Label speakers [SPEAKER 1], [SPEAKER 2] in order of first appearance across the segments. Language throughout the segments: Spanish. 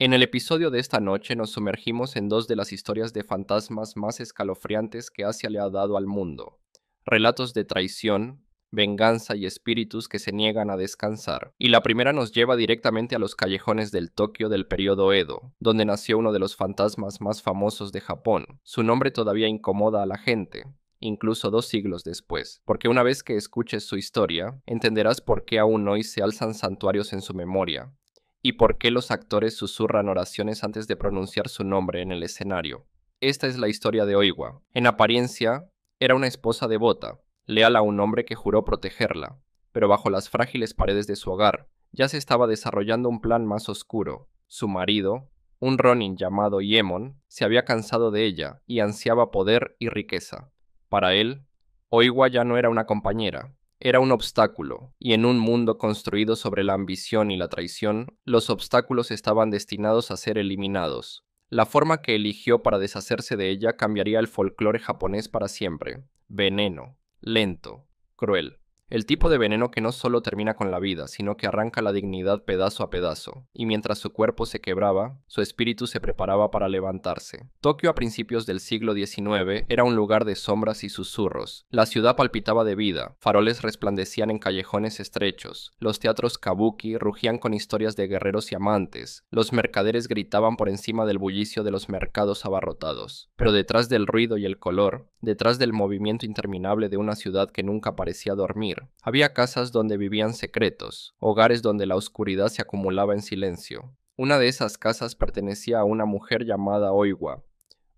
[SPEAKER 1] En el episodio de esta noche nos sumergimos en dos de las historias de fantasmas más escalofriantes que Asia le ha dado al mundo. Relatos de traición, venganza y espíritus que se niegan a descansar. Y la primera nos lleva directamente a los callejones del Tokio del periodo Edo, donde nació uno de los fantasmas más famosos de Japón. Su nombre todavía incomoda a la gente, incluso 2 siglos después, porque una vez que escuches su historia, entenderás por qué aún hoy se alzan santuarios en su memoria y por qué los actores susurran oraciones antes de pronunciar su nombre en el escenario. Esta es la historia de Oiwa. En apariencia, era una esposa devota, leal a un hombre que juró protegerla, pero bajo las frágiles paredes de su hogar ya se estaba desarrollando un plan más oscuro. Su marido, un ronin llamado Yemon, se había cansado de ella y ansiaba poder y riqueza. Para él, Oiwa ya no era una compañera, era un obstáculo, y en un mundo construido sobre la ambición y la traición, los obstáculos estaban destinados a ser eliminados. La forma que eligió para deshacerse de ella cambiaría el folclore japonés para siempre. Veneno, lento, cruel. El tipo de veneno que no solo termina con la vida, sino que arranca la dignidad pedazo a pedazo, y mientras su cuerpo se quebraba, su espíritu se preparaba para levantarse. Tokio a principios del siglo XIX era un lugar de sombras y susurros. La ciudad palpitaba de vida, faroles resplandecían en callejones estrechos, los teatros kabuki rugían con historias de guerreros y amantes, los mercaderes gritaban por encima del bullicio de los mercados abarrotados. Pero detrás del ruido y el color, detrás del movimiento interminable de una ciudad que nunca parecía dormir, había casas donde vivían secretos, hogares donde la oscuridad se acumulaba en silencio. Una de esas casas pertenecía a una mujer llamada Oiwa.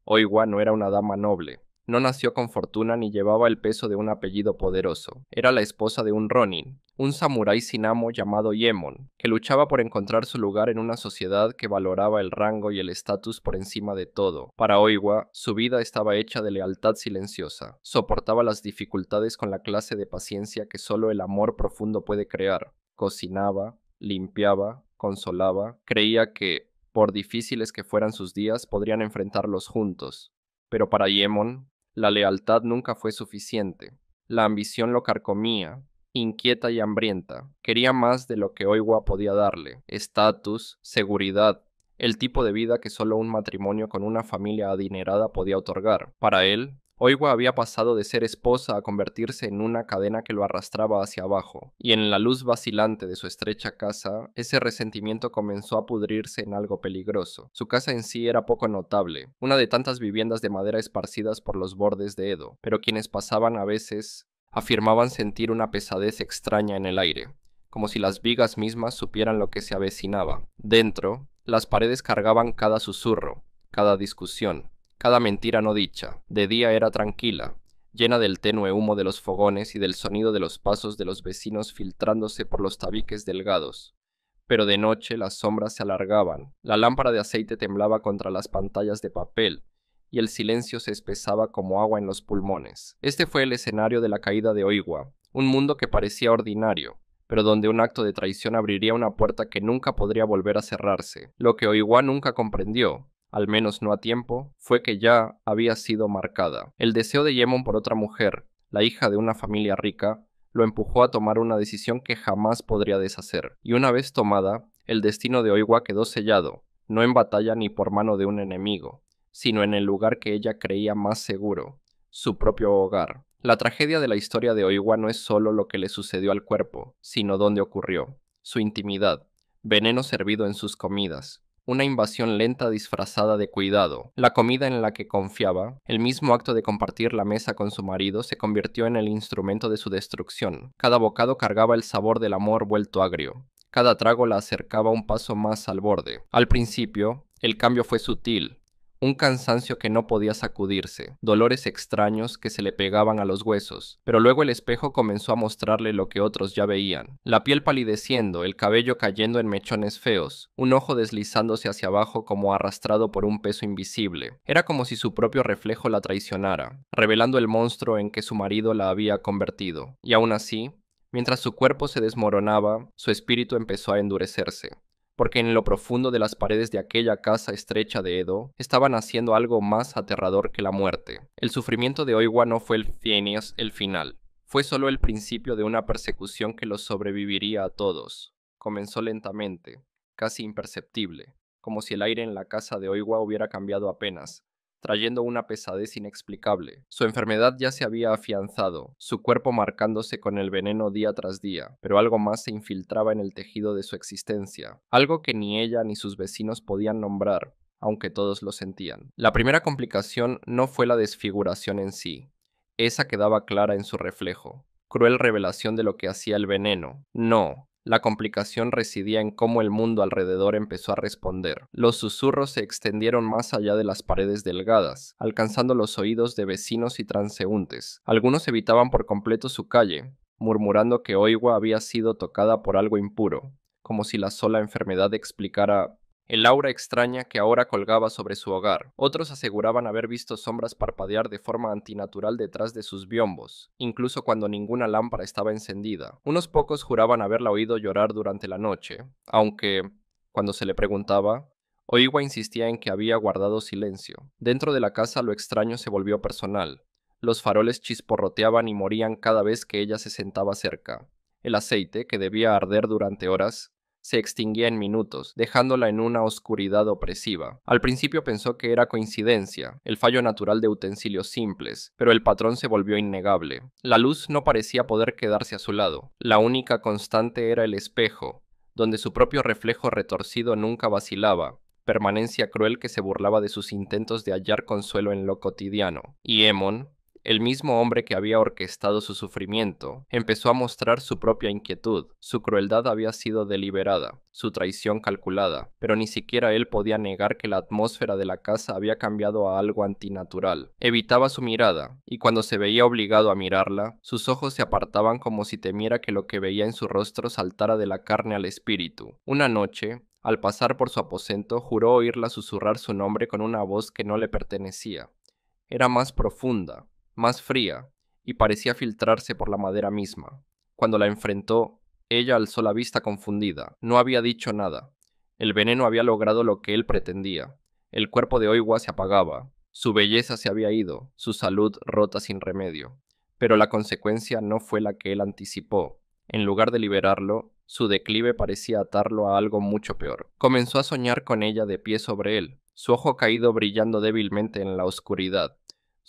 [SPEAKER 1] Oiwa no era una dama noble, no nació con fortuna ni llevaba el peso de un apellido poderoso. Era la esposa de un ronin, un samurái sin amo llamado Yemon, que luchaba por encontrar su lugar en una sociedad que valoraba el rango y el estatus por encima de todo. Para Oiwa, su vida estaba hecha de lealtad silenciosa. Soportaba las dificultades con la clase de paciencia que solo el amor profundo puede crear. Cocinaba, limpiaba, consolaba, creía que, por difíciles que fueran sus días, podrían enfrentarlos juntos. Pero para Yemon, la lealtad nunca fue suficiente. La ambición lo carcomía, inquieta y hambrienta. Quería más de lo que Oiwa podía darle: estatus, seguridad, el tipo de vida que solo un matrimonio con una familia adinerada podía otorgar. Para él, Oiwa había pasado de ser esposa a convertirse en una cadena que lo arrastraba hacia abajo, y en la luz vacilante de su estrecha casa, ese resentimiento comenzó a pudrirse en algo peligroso. Su casa en sí era poco notable, una de tantas viviendas de madera esparcidas por los bordes de Edo, pero quienes pasaban a veces afirmaban sentir una pesadez extraña en el aire, como si las vigas mismas supieran lo que se avecinaba. Dentro, las paredes cargaban cada susurro, cada discusión, cada mentira no dicha. De día era tranquila, llena del tenue humo de los fogones y del sonido de los pasos de los vecinos filtrándose por los tabiques delgados. Pero de noche las sombras se alargaban, la lámpara de aceite temblaba contra las pantallas de papel, y el silencio se espesaba como agua en los pulmones. Este fue el escenario de la caída de Oiwa, un mundo que parecía ordinario, pero donde un acto de traición abriría una puerta que nunca podría volver a cerrarse. Lo que Oiwa nunca comprendió, al menos no a tiempo, fue que ya había sido marcada. El deseo de Yemon por otra mujer, la hija de una familia rica, lo empujó a tomar una decisión que jamás podría deshacer. Y una vez tomada, el destino de Oiwa quedó sellado, no en batalla ni por mano de un enemigo, sino en el lugar que ella creía más seguro, su propio hogar. La tragedia de la historia de Oiwa no es solo lo que le sucedió al cuerpo, sino dónde ocurrió, su intimidad, veneno servido en sus comidas, una invasión lenta disfrazada de cuidado. La comida en la que confiaba, el mismo acto de compartir la mesa con su marido, se convirtió en el instrumento de su destrucción. Cada bocado cargaba el sabor del amor vuelto agrio. Cada trago la acercaba un paso más al borde. Al principio, el cambio fue sutil. Un cansancio que no podía sacudirse, dolores extraños que se le pegaban a los huesos, pero luego el espejo comenzó a mostrarle lo que otros ya veían: la piel palideciendo, el cabello cayendo en mechones feos, un ojo deslizándose hacia abajo como arrastrado por un peso invisible. Era como si su propio reflejo la traicionara, revelando el monstruo en que su marido la había convertido. Y aún así, mientras su cuerpo se desmoronaba, su espíritu empezó a endurecerse, porque en lo profundo de las paredes de aquella casa estrecha de Edo estaba naciendo algo más aterrador que la muerte. El sufrimiento de Oiwa no fue el final, fue solo el principio de una persecución que los sobreviviría a todos. Comenzó lentamente, casi imperceptible, como si el aire en la casa de Oiwa hubiera cambiado apenas, trayendo una pesadez inexplicable. Su enfermedad ya se había afianzado, su cuerpo marcándose con el veneno día tras día, pero algo más se infiltraba en el tejido de su existencia, algo que ni ella ni sus vecinos podían nombrar, aunque todos lo sentían. La primera complicación no fue la desfiguración en sí, esa quedaba clara en su reflejo, cruel revelación de lo que hacía el veneno. No, la complicación residía en cómo el mundo alrededor empezó a responder. Los susurros se extendieron más allá de las paredes delgadas, alcanzando los oídos de vecinos y transeúntes. Algunos evitaban por completo su calle, murmurando que Oiwa había sido tocada por algo impuro, como si la sola enfermedad explicara el aura extraña que ahora colgaba sobre su hogar. Otros aseguraban haber visto sombras parpadear de forma antinatural detrás de sus biombos, incluso cuando ninguna lámpara estaba encendida. Unos pocos juraban haberla oído llorar durante la noche, aunque, cuando se le preguntaba, Oiwa insistía en que había guardado silencio. Dentro de la casa lo extraño se volvió personal. Los faroles chisporroteaban y morían cada vez que ella se sentaba cerca. El aceite, que debía arder durante horas, se extinguía en minutos, dejándola en una oscuridad opresiva. Al principio pensó que era coincidencia, el fallo natural de utensilios simples, pero el patrón se volvió innegable. La luz no parecía poder quedarse a su lado. La única constante era el espejo, donde su propio reflejo retorcido nunca vacilaba, permanencia cruel que se burlaba de sus intentos de hallar consuelo en lo cotidiano. Y Emon, el mismo hombre que había orquestado su sufrimiento, empezó a mostrar su propia inquietud. Su crueldad había sido deliberada, su traición calculada, pero ni siquiera él podía negar que la atmósfera de la casa había cambiado a algo antinatural. Evitaba su mirada, y cuando se veía obligado a mirarla, sus ojos se apartaban como si temiera que lo que veía en su rostro saltara de la carne al espíritu. Una noche, al pasar por su aposento, juró oírla susurrar su nombre con una voz que no le pertenecía. Era más profunda, más fría, y parecía filtrarse por la madera misma. Cuando la enfrentó, ella alzó la vista confundida. No había dicho nada. El veneno había logrado lo que él pretendía. El cuerpo de Oiwa se apagaba. Su belleza se había ido, su salud rota sin remedio. Pero la consecuencia no fue la que él anticipó. En lugar de liberarlo, su declive parecía atarlo a algo mucho peor. Comenzó a soñar con ella de pie sobre él, su ojo caído brillando débilmente en la oscuridad,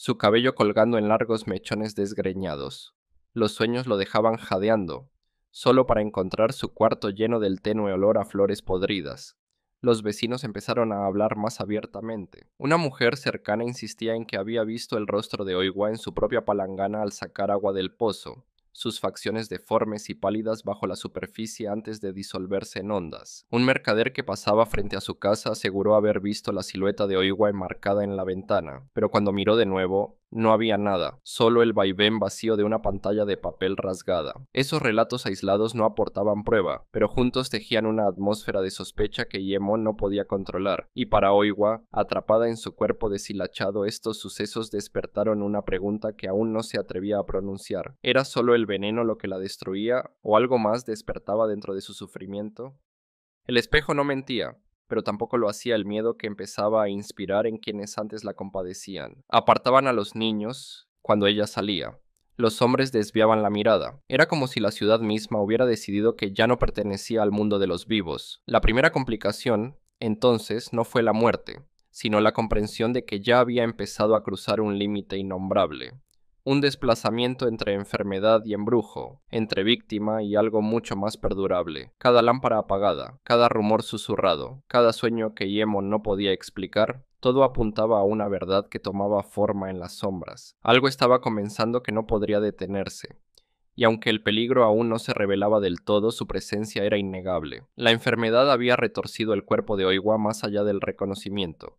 [SPEAKER 1] su cabello colgando en largos mechones desgreñados. Los sueños lo dejaban jadeando, solo para encontrar su cuarto lleno del tenue olor a flores podridas. Los vecinos empezaron a hablar más abiertamente. Una mujer cercana insistía en que había visto el rostro de Oiwa en su propia palangana al sacar agua del pozo, sus facciones deformes y pálidas bajo la superficie antes de disolverse en ondas. Un mercader que pasaba frente a su casa aseguró haber visto la silueta de Oiwa enmarcada en la ventana, pero cuando miró de nuevo, no había nada, solo el vaivén vacío de una pantalla de papel rasgada. Esos relatos aislados no aportaban prueba, pero juntos tejían una atmósfera de sospecha que Yemon no podía controlar, y para Oiwa, atrapada en su cuerpo deshilachado, estos sucesos despertaron una pregunta que aún no se atrevía a pronunciar. ¿Era solo el veneno lo que la destruía, o algo más despertaba dentro de su sufrimiento? El espejo no mentía, pero tampoco lo hacía el miedo que empezaba a inspirar en quienes antes la compadecían. Apartaban a los niños cuando ella salía. Los hombres desviaban la mirada. Era como si la ciudad misma hubiera decidido que ya no pertenecía al mundo de los vivos. La primera complicación, entonces, no fue la muerte, sino la comprensión de que ya había empezado a cruzar un límite innombrable. Un desplazamiento entre enfermedad y embrujo, entre víctima y algo mucho más perdurable. Cada lámpara apagada, cada rumor susurrado, cada sueño que Yemon no podía explicar, todo apuntaba a una verdad que tomaba forma en las sombras. Algo estaba comenzando que no podría detenerse. Y aunque el peligro aún no se revelaba del todo, su presencia era innegable. La enfermedad había retorcido el cuerpo de Oiwa más allá del reconocimiento.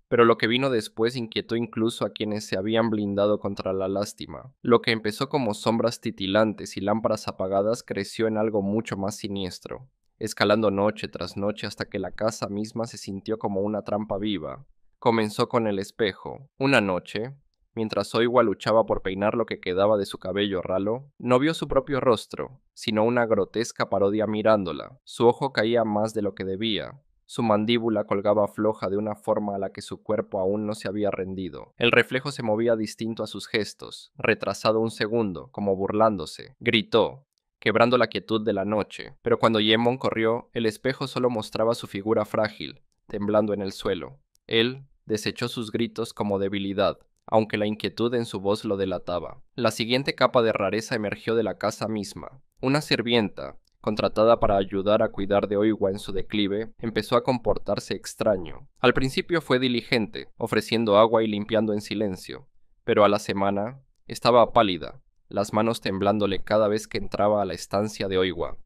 [SPEAKER 1] Pero lo que vino después inquietó incluso a quienes se habían blindado contra la lástima. Lo que empezó como sombras titilantes y lámparas apagadas creció en algo mucho más siniestro, escalando noche tras noche hasta que la casa misma se sintió como una trampa viva. Comenzó con el espejo. Una noche, mientras Oiwa luchaba por peinar lo que quedaba de su cabello ralo, no vio su propio rostro, sino una grotesca parodia mirándola. Su ojo caía más de lo que debía. Su mandíbula colgaba floja de una forma a la que su cuerpo aún no se había rendido. El reflejo se movía distinto a sus gestos, retrasado un segundo, como burlándose. Gritó, quebrando la quietud de la noche, pero cuando Yemon corrió, el espejo solo mostraba su figura frágil, temblando en el suelo. Él desechó sus gritos como debilidad, aunque la inquietud en su voz lo delataba. La siguiente capa de rareza emergió de la casa misma. Una sirvienta, contratada para ayudar a cuidar de Oiwa en su declive, empezó a comportarse extraño. Al principio fue diligente, ofreciendo agua y limpiando en silencio, pero a la semana estaba pálida, las manos temblándole cada vez que entraba a la estancia de Oiwa.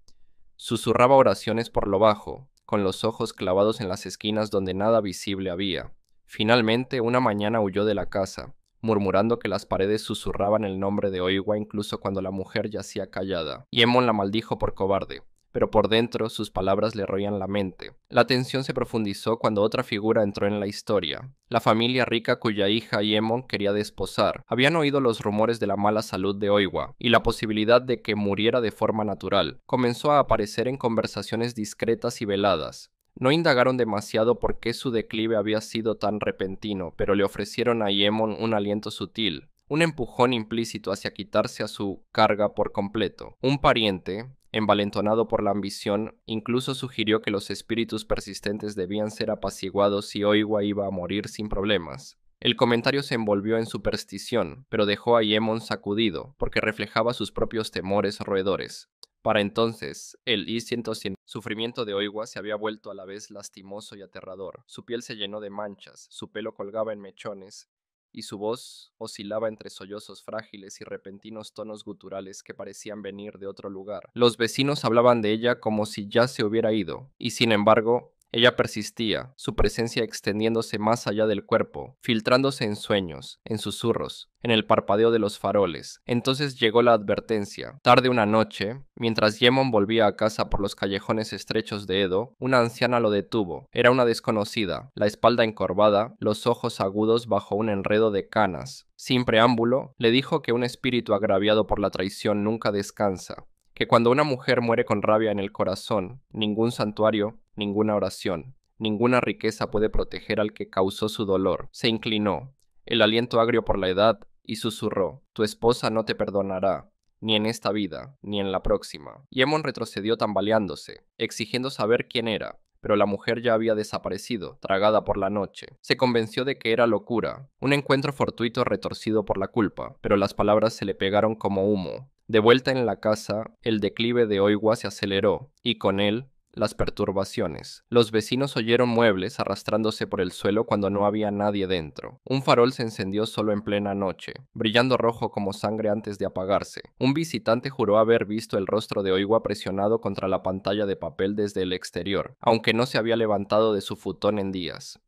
[SPEAKER 1] Susurraba oraciones por lo bajo, con los ojos clavados en las esquinas donde nada visible había. Finalmente, una mañana huyó de la casa, murmurando que las paredes susurraban el nombre de Oiwa incluso cuando la mujer yacía callada. Emon la maldijo por cobarde, pero por dentro sus palabras le roían la mente. La tensión se profundizó cuando otra figura entró en la historia. La familia rica cuya hija Emon quería desposar. Habían oído los rumores de la mala salud de Oiwa y la posibilidad de que muriera de forma natural. Comenzó a aparecer en conversaciones discretas y veladas. No indagaron demasiado por qué su declive había sido tan repentino, pero le ofrecieron a Emon un aliento sutil, un empujón implícito hacia quitarse a su carga por completo. Un pariente, envalentonado por la ambición, incluso sugirió que los espíritus persistentes debían ser apaciguados y Oiwa iba a morir sin problemas. El comentario se envolvió en superstición, pero dejó a Emon sacudido, porque reflejaba sus propios temores roedores. Para entonces, el I-100 sufrimiento de Oiwa se había vuelto a la vez lastimoso y aterrador. Su piel se llenó de manchas, su pelo colgaba en mechones, y su voz oscilaba entre sollozos frágiles y repentinos tonos guturales que parecían venir de otro lugar. Los vecinos hablaban de ella como si ya se hubiera ido, y sin embargo, ella persistía, su presencia extendiéndose más allá del cuerpo, filtrándose en sueños, en susurros, en el parpadeo de los faroles. Entonces llegó la advertencia. Tarde una noche, mientras Emon volvía a casa por los callejones estrechos de Edo, una anciana lo detuvo. Era una desconocida, la espalda encorvada, los ojos agudos bajo un enredo de canas. Sin preámbulo, le dijo que un espíritu agraviado por la traición nunca descansa, que cuando una mujer muere con rabia en el corazón, ningún santuario, ninguna oración, ninguna riqueza puede proteger al que causó su dolor. Se inclinó, el aliento agrio por la edad, y susurró: «Tu esposa no te perdonará, ni en esta vida, ni en la próxima». Emon retrocedió tambaleándose, exigiendo saber quién era, pero la mujer ya había desaparecido, tragada por la noche. Se convenció de que era locura, un encuentro fortuito retorcido por la culpa, pero las palabras se le pegaron como humo. De vuelta en la casa, el declive de Oiwa se aceleró, y con él, las perturbaciones. Los vecinos oyeron muebles arrastrándose por el suelo cuando no había nadie dentro. Un farol se encendió solo en plena noche, brillando rojo como sangre antes de apagarse. Un visitante juró haber visto el rostro de Oiwa presionado contra la pantalla de papel desde el exterior, aunque no se había levantado de su futón en días.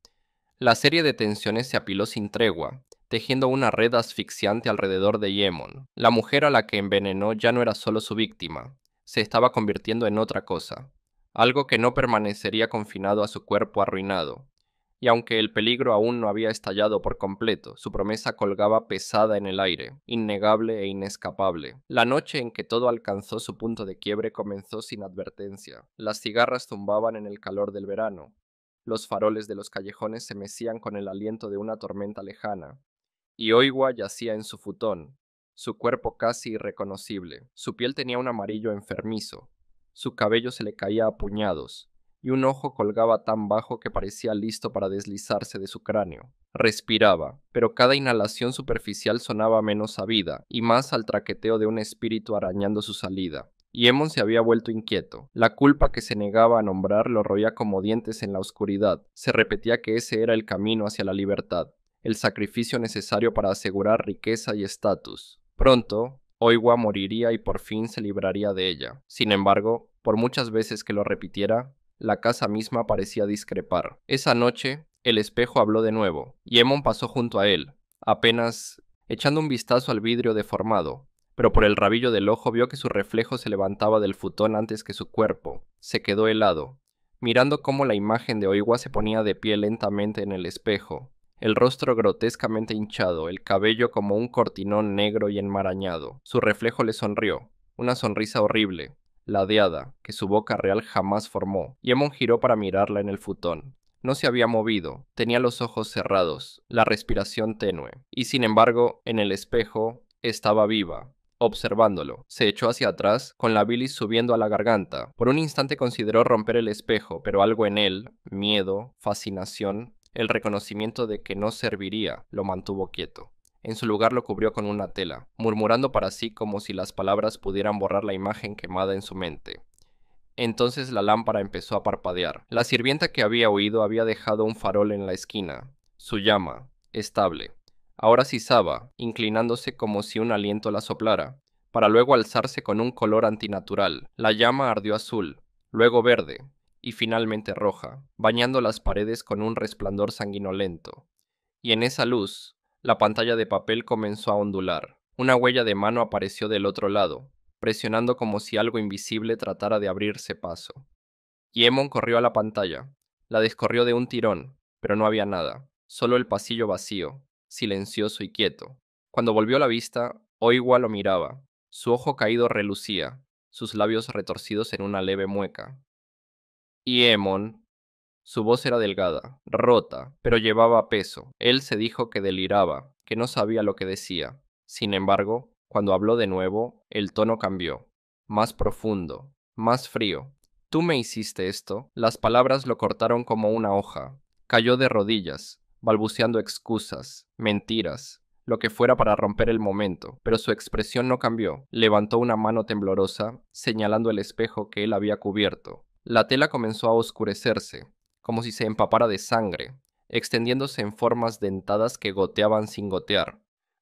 [SPEAKER 1] La serie de tensiones se apiló sin tregua, tejiendo una red asfixiante alrededor de Emon. La mujer a la que envenenó ya no era solo su víctima, se estaba convirtiendo en otra cosa, algo que no permanecería confinado a su cuerpo arruinado. Y aunque el peligro aún no había estallado por completo, su promesa colgaba pesada en el aire, innegable e inescapable. La noche en que todo alcanzó su punto de quiebre comenzó sin advertencia. Las cigarras zumbaban en el calor del verano. Los faroles de los callejones se mecían con el aliento de una tormenta lejana. Y Oiwa yacía en su futón, su cuerpo casi irreconocible. Su piel tenía un amarillo enfermizo. Su cabello se le caía a puñados, y un ojo colgaba tan bajo que parecía listo para deslizarse de su cráneo. Respiraba, pero cada inhalación superficial sonaba menos sabida, y más al traqueteo de un espíritu arañando su salida. Y Emon se había vuelto inquieto. La culpa que se negaba a nombrar lo roía como dientes en la oscuridad. Se repetía que ese era el camino hacia la libertad, el sacrificio necesario para asegurar riqueza y estatus. Pronto, Oiwa moriría y por fin se libraría de ella. Sin embargo, por muchas veces que lo repitiera, la casa misma parecía discrepar. Esa noche, el espejo habló de nuevo, y Emon pasó junto a él, apenas echando un vistazo al vidrio deformado, pero por el rabillo del ojo vio que su reflejo se levantaba del futón antes que su cuerpo. Se quedó helado, mirando cómo la imagen de Oiwa se ponía de pie lentamente en el espejo, el rostro grotescamente hinchado, el cabello como un cortinón negro y enmarañado. Su reflejo le sonrió, una sonrisa horrible, ladeada, que su boca real jamás formó. Emon giró para mirarla en el futón. No se había movido, tenía los ojos cerrados, la respiración tenue, y sin embargo, en el espejo, estaba viva. Observándolo, se echó hacia atrás, con la bilis subiendo a la garganta. Por un instante consideró romper el espejo, pero algo en él, miedo, fascinación, el reconocimiento de que no serviría, lo mantuvo quieto. En su lugar lo cubrió con una tela, murmurando para sí como si las palabras pudieran borrar la imagen quemada en su mente. Entonces la lámpara empezó a parpadear. La sirvienta que había huido había dejado un farol en la esquina. Su llama, estable. Ahora sisaba, inclinándose como si un aliento la soplara, para luego alzarse con un color antinatural. La llama ardió azul, luego verde, y finalmente roja, bañando las paredes con un resplandor sanguinolento. Y en esa luz, la pantalla de papel comenzó a ondular. Una huella de mano apareció del otro lado, presionando como si algo invisible tratara de abrirse paso. Y Emon corrió a la pantalla. La descorrió de un tirón, pero no había nada, solo el pasillo vacío, silencioso y quieto. Cuando volvió la vista, Oiwa lo miraba. Su ojo caído relucía, sus labios retorcidos en una leve mueca. Y Emon, su voz era delgada, rota, pero llevaba peso. Él se dijo que deliraba, que no sabía lo que decía. Sin embargo, cuando habló de nuevo, el tono cambió. Más profundo, más frío. Tú me hiciste esto. Las palabras lo cortaron como una hoja. Cayó de rodillas, balbuceando excusas, mentiras, lo que fuera para romper el momento, pero su expresión no cambió. Levantó una mano temblorosa, señalando el espejo que él había cubierto. La tela comenzó a oscurecerse, como si se empapara de sangre, extendiéndose en formas dentadas que goteaban sin gotear,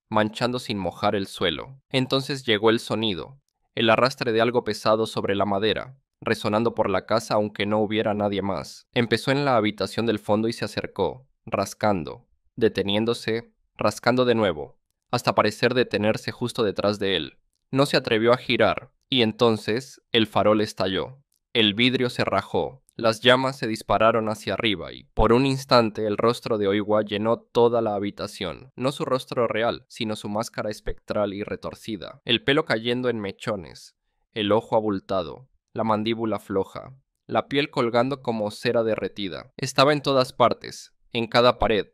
[SPEAKER 1] manchando sin mojar el suelo. Entonces llegó el sonido, el arrastre de algo pesado sobre la madera, resonando por la casa aunque no hubiera nadie más. Empezó en la habitación del fondo y se acercó, rascando, deteniéndose, rascando de nuevo, hasta parecer detenerse justo detrás de él. No se atrevió a girar, y entonces el farol estalló. El vidrio se rajó, las llamas se dispararon hacia arriba y, por un instante, el rostro de Oiwa llenó toda la habitación. No su rostro real, sino su máscara espectral y retorcida, el pelo cayendo en mechones, el ojo abultado, la mandíbula floja, la piel colgando como cera derretida. Estaba en todas partes, en cada pared,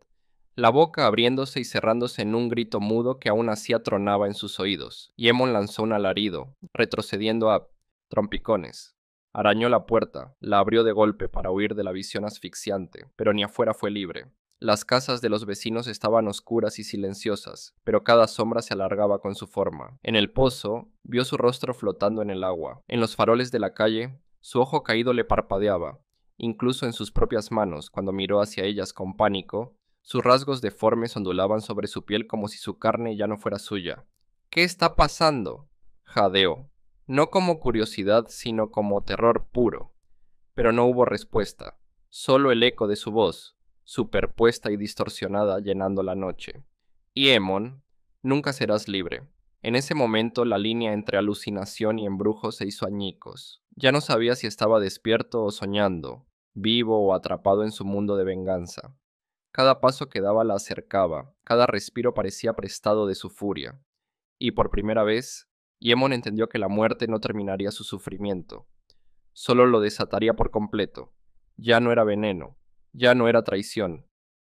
[SPEAKER 1] la boca abriéndose y cerrándose en un grito mudo que aún así atronaba en sus oídos. Y Emon lanzó un alarido, retrocediendo a trompicones. Arañó la puerta, la abrió de golpe para huir de la visión asfixiante, pero ni afuera fue libre. Las casas de los vecinos estaban oscuras y silenciosas, pero cada sombra se alargaba con su forma. En el pozo, vio su rostro flotando en el agua. En los faroles de la calle, su ojo caído le parpadeaba. Incluso en sus propias manos, cuando miró hacia ellas con pánico, sus rasgos deformes ondulaban sobre su piel como si su carne ya no fuera suya. ¿Qué está pasando?, jadeó, no como curiosidad, sino como terror puro. Pero no hubo respuesta, solo el eco de su voz, superpuesta y distorsionada llenando la noche. Y Emon, nunca serás libre. En ese momento la línea entre alucinación y embrujo se hizo añicos. Ya no sabía si estaba despierto o soñando, vivo o atrapado en su mundo de venganza. Cada paso que daba la acercaba, cada respiro parecía prestado de su furia. Y por primera vez, Yemon entendió que la muerte no terminaría su sufrimiento, solo lo desataría por completo. Ya no era veneno, ya no era traición,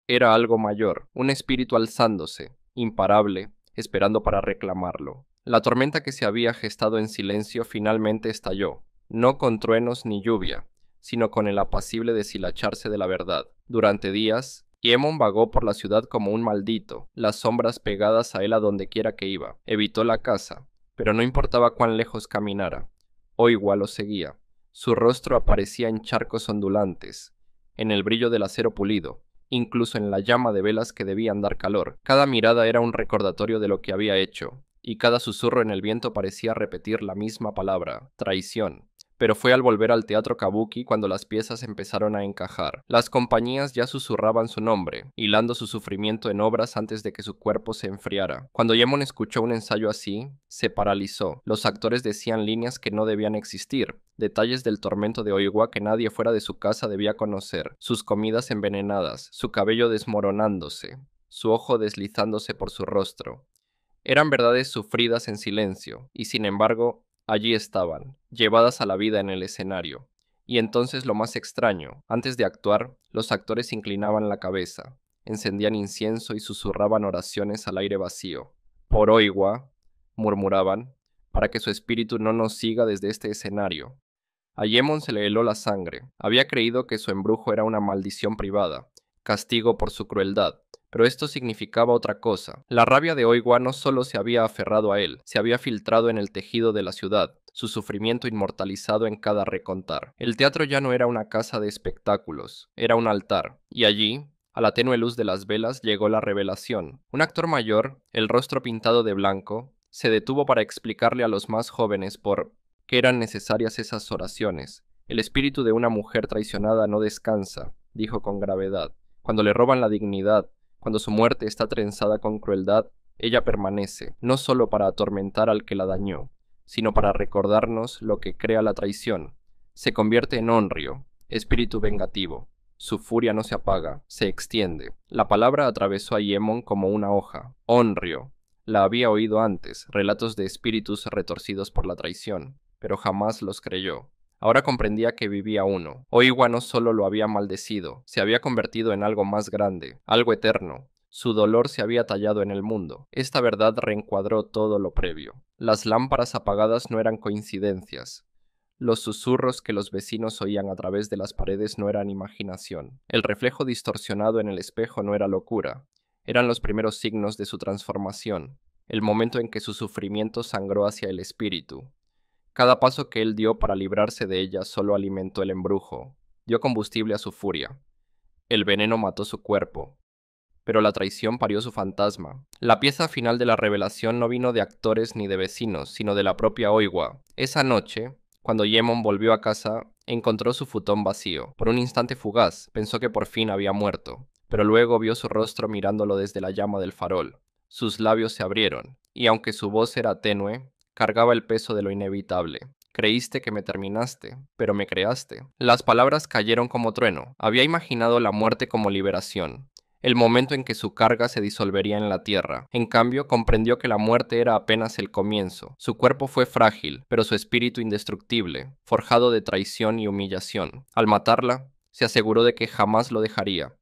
[SPEAKER 1] era algo mayor, un espíritu alzándose, imparable, esperando para reclamarlo. La tormenta que se había gestado en silencio finalmente estalló, no con truenos ni lluvia, sino con el apacible deshilacharse de la verdad. Durante días, Yemon vagó por la ciudad como un maldito, las sombras pegadas a él a donde quiera que iba. Evitó la casa, pero no importaba cuán lejos caminara. Oiwa lo seguía. Su rostro aparecía en charcos ondulantes, en el brillo del acero pulido, incluso en la llama de velas que debían dar calor. Cada mirada era un recordatorio de lo que había hecho, y cada susurro en el viento parecía repetir la misma palabra, traición. Pero fue al volver al teatro kabuki cuando las piezas empezaron a encajar. Las compañías ya susurraban su nombre, hilando su sufrimiento en obras antes de que su cuerpo se enfriara. Cuando Yemon escuchó un ensayo así, se paralizó. Los actores decían líneas que no debían existir, detalles del tormento de Oiwa que nadie fuera de su casa debía conocer, sus comidas envenenadas, su cabello desmoronándose, su ojo deslizándose por su rostro. Eran verdades sufridas en silencio, y sin embargo, allí estaban, llevadas a la vida en el escenario. Y entonces lo más extraño, antes de actuar, los actores inclinaban la cabeza, encendían incienso y susurraban oraciones al aire vacío. Por Oiwa, murmuraban, para que su espíritu no nos siga desde este escenario. A Yemon se le heló la sangre. Había creído que su embrujo era una maldición privada, castigo por su crueldad. Pero esto significaba otra cosa. La rabia de Oigwa no solo se había aferrado a él, se había filtrado en el tejido de la ciudad, su sufrimiento inmortalizado en cada recontar. El teatro ya no era una casa de espectáculos, era un altar, y allí, a la tenue luz de las velas, llegó la revelación. Un actor mayor, el rostro pintado de blanco, se detuvo para explicarle a los más jóvenes por qué eran necesarias esas oraciones. El espíritu de una mujer traicionada no descansa, dijo con gravedad. Cuando le roban la dignidad, cuando su muerte está trenzada con crueldad, ella permanece, no solo para atormentar al que la dañó, sino para recordarnos lo que crea la traición. Se convierte en Onryo, espíritu vengativo. Su furia no se apaga, se extiende. La palabra atravesó a Yemon como una hoja. Onryo. La había oído antes, relatos de espíritus retorcidos por la traición, pero jamás los creyó. Ahora comprendía que vivía uno. Oiwa no solo lo había maldecido, se había convertido en algo más grande, algo eterno. Su dolor se había tallado en el mundo. Esta verdad reencuadró todo lo previo. Las lámparas apagadas no eran coincidencias. Los susurros que los vecinos oían a través de las paredes no eran imaginación. El reflejo distorsionado en el espejo no era locura. Eran los primeros signos de su transformación, el momento en que su sufrimiento sangró hacia el espíritu. Cada paso que él dio para librarse de ella solo alimentó el embrujo, dio combustible a su furia. El veneno mató su cuerpo, pero la traición parió su fantasma. La pieza final de la revelación no vino de actores ni de vecinos, sino de la propia Oiwa. Esa noche, cuando Yemon volvió a casa, encontró su futón vacío. Por un instante fugaz, pensó que por fin había muerto, pero luego vio su rostro mirándolo desde la llama del farol. Sus labios se abrieron, y aunque su voz era tenue, cargaba el peso de lo inevitable. Creíste que me terminaste, pero me creaste. Las palabras cayeron como trueno. Había imaginado la muerte como liberación, el momento en que su carga se disolvería en la tierra. En cambio, comprendió que la muerte era apenas el comienzo. Su cuerpo fue frágil, pero su espíritu indestructible, forjado de traición y humillación. Al matarla, se aseguró de que jamás lo dejaría.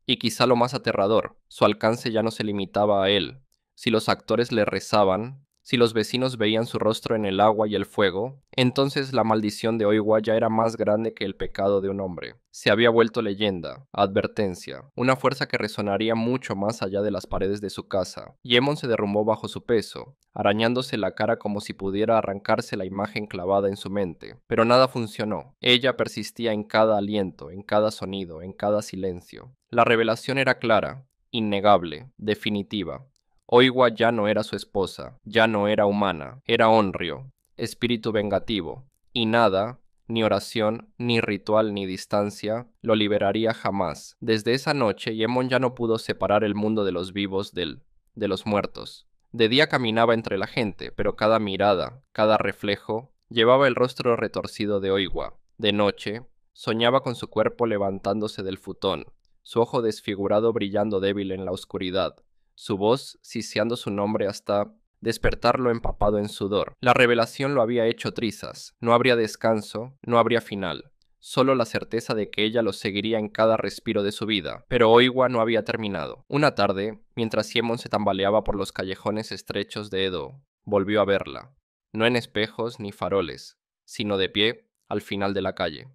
[SPEAKER 1] Y quizá lo más aterrador, su alcance ya no se limitaba a él. Si los actores le rezaban, si los vecinos veían su rostro en el agua y el fuego, entonces la maldición de Oiwa ya era más grande que el pecado de un hombre. Se había vuelto leyenda, advertencia, una fuerza que resonaría mucho más allá de las paredes de su casa. Yemon se derrumbó bajo su peso, arañándose la cara como si pudiera arrancarse la imagen clavada en su mente. Pero nada funcionó. Ella persistía en cada aliento, en cada sonido, en cada silencio. La revelación era clara, innegable, definitiva. Oiwa ya no era su esposa, ya no era humana, era Onryo, espíritu vengativo, y nada, ni oración, ni ritual, ni distancia, lo liberaría jamás. Desde esa noche, Yemon ya no pudo separar el mundo de los vivos de los muertos. De día caminaba entre la gente, pero cada mirada, cada reflejo, llevaba el rostro retorcido de Oiwa. De noche, soñaba con su cuerpo levantándose del futón, su ojo desfigurado brillando débil en la oscuridad, su voz siseando su nombre hasta despertarlo empapado en sudor. La revelación lo había hecho trizas. No habría descanso, no habría final. Solo la certeza de que ella lo seguiría en cada respiro de su vida. Pero Oiwa no había terminado. Una tarde, mientras Siemon se tambaleaba por los callejones estrechos de Edo, volvió a verla. No en espejos ni faroles, sino de pie, al final de la calle.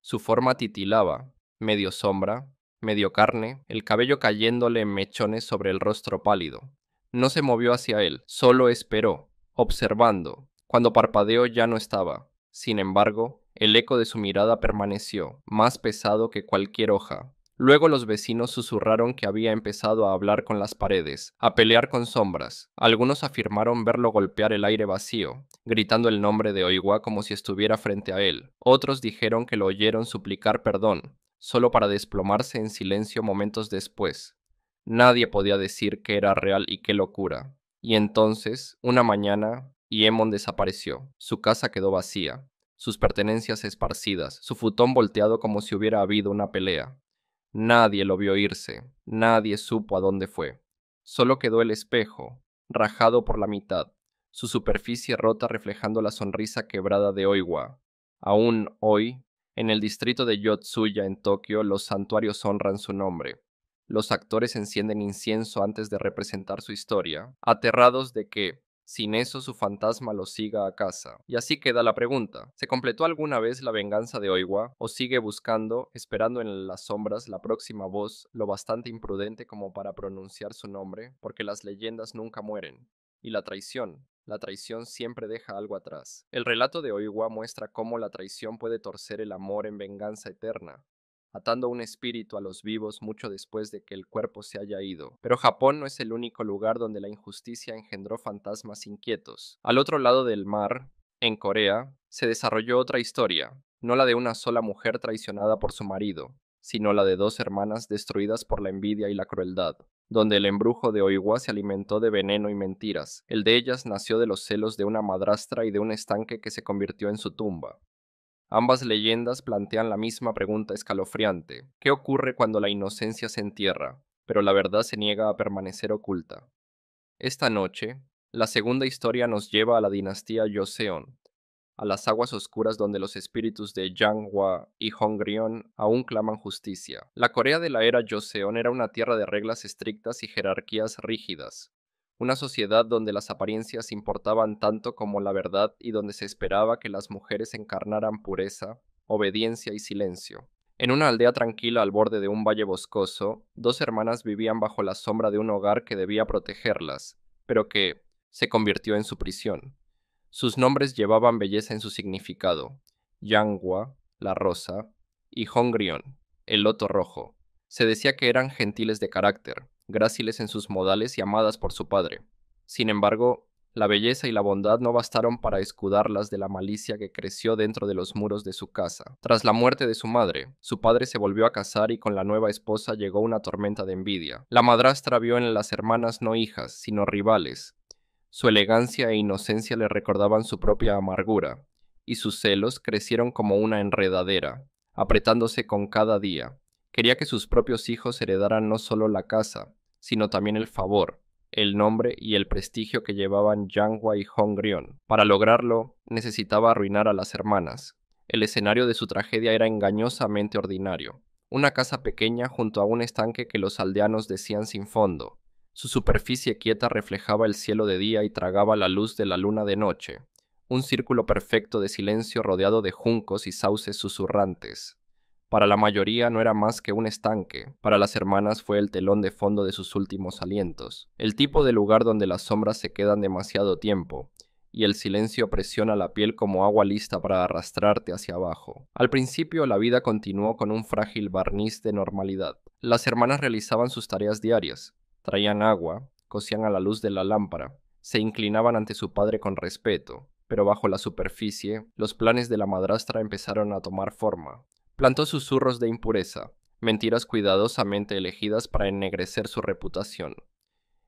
[SPEAKER 1] Su forma titilaba, medio sombra, medio carne, el cabello cayéndole en mechones sobre el rostro pálido. No se movió hacia él, solo esperó, observando. Cuando parpadeó ya no estaba. Sin embargo, el eco de su mirada permaneció, más pesado que cualquier hoja. Luego los vecinos susurraron que había empezado a hablar con las paredes, a pelear con sombras. Algunos afirmaron verlo golpear el aire vacío, gritando el nombre de Oiwa como si estuviera frente a él. Otros dijeron que lo oyeron suplicar perdón, solo para desplomarse en silencio momentos después. Nadie podía decir qué era real y qué locura. Y entonces, una mañana, Yemon desapareció. Su casa quedó vacía, sus pertenencias esparcidas, su futón volteado como si hubiera habido una pelea. Nadie lo vio irse, nadie supo a dónde fue. Solo quedó el espejo, rajado por la mitad, su superficie rota reflejando la sonrisa quebrada de Oiwa. Aún hoy, en el distrito de Yotsuya en Tokio, los santuarios honran su nombre. Los actores encienden incienso antes de representar su historia, aterrados de que, Sin eso su fantasma lo siga a casa. Y así queda la pregunta. ¿Se completó alguna vez la venganza de Oiwa? ¿O sigue buscando, esperando en las sombras la próxima voz, lo bastante imprudente como para pronunciar su nombre? Porque las leyendas nunca mueren. Y la traición siempre deja algo atrás. El relato de Oiwa muestra cómo la traición puede torcer el amor en venganza eterna, atando un espíritu a los vivos mucho después de que el cuerpo se haya ido. Pero Japón no es el único lugar donde la injusticia engendró fantasmas inquietos. Al otro lado del mar, en Corea, se desarrolló otra historia, no la de una sola mujer traicionada por su marido, sino la de dos hermanas destruidas por la envidia y la crueldad, donde el embrujo de Oiwa se alimentó de veneno y mentiras. El de ellas nació de los celos de una madrastra y de un estanque que se convirtió en su tumba. Ambas leyendas plantean la misma pregunta escalofriante: ¿qué ocurre cuando la inocencia se entierra, pero la verdad se niega a permanecer oculta? Esta noche, la segunda historia nos lleva a la dinastía Joseon, a las aguas oscuras donde los espíritus de Janghwa y Hongrion aún claman justicia. La Corea de la era Joseon era una tierra de reglas estrictas y jerarquías rígidas, una sociedad donde las apariencias importaban tanto como la verdad y donde se esperaba que las mujeres encarnaran pureza, obediencia y silencio. En una aldea tranquila al borde de un valle boscoso, dos hermanas vivían bajo la sombra de un hogar que debía protegerlas, pero que se convirtió en su prisión. Sus nombres llevaban belleza en su significado: Yangwa, la rosa, y Hongrion, el loto rojo. Se decía que eran gentiles de carácter, gráciles en sus modales y amadas por su padre. Sin embargo, la belleza y la bondad no bastaron para escudarlas de la malicia que creció dentro de los muros de su casa. Tras la muerte de su madre, su padre se volvió a casar y con la nueva esposa llegó una tormenta de envidia. La madrastra vio en las hermanas no hijas, sino rivales. Su elegancia e inocencia le recordaban su propia amargura, y sus celos crecieron como una enredadera, apretándose con cada día. Quería que sus propios hijos heredaran no solo la casa, sino también el favor, el nombre y el prestigio que llevaban Janghwa y Hongrion. Para lograrlo, necesitaba arruinar a las hermanas. El escenario de su tragedia era engañosamente ordinario: una casa pequeña junto a un estanque que los aldeanos decían sin fondo. Su superficie quieta reflejaba el cielo de día y tragaba la luz de la luna de noche, un círculo perfecto de silencio rodeado de juncos y sauces susurrantes. Para la mayoría no era más que un estanque, para las hermanas fue el telón de fondo de sus últimos alientos, el tipo de lugar donde las sombras se quedan demasiado tiempo, y el silencio presiona la piel como agua lista para arrastrarte hacia abajo. Al principio la vida continuó con un frágil barniz de normalidad. Las hermanas realizaban sus tareas diarias. Traían agua, cocían a la luz de la lámpara, se inclinaban ante su padre con respeto, pero bajo la superficie, los planes de la madrastra empezaron a tomar forma. Plantó susurros de impureza, mentiras cuidadosamente elegidas para ennegrecer su reputación.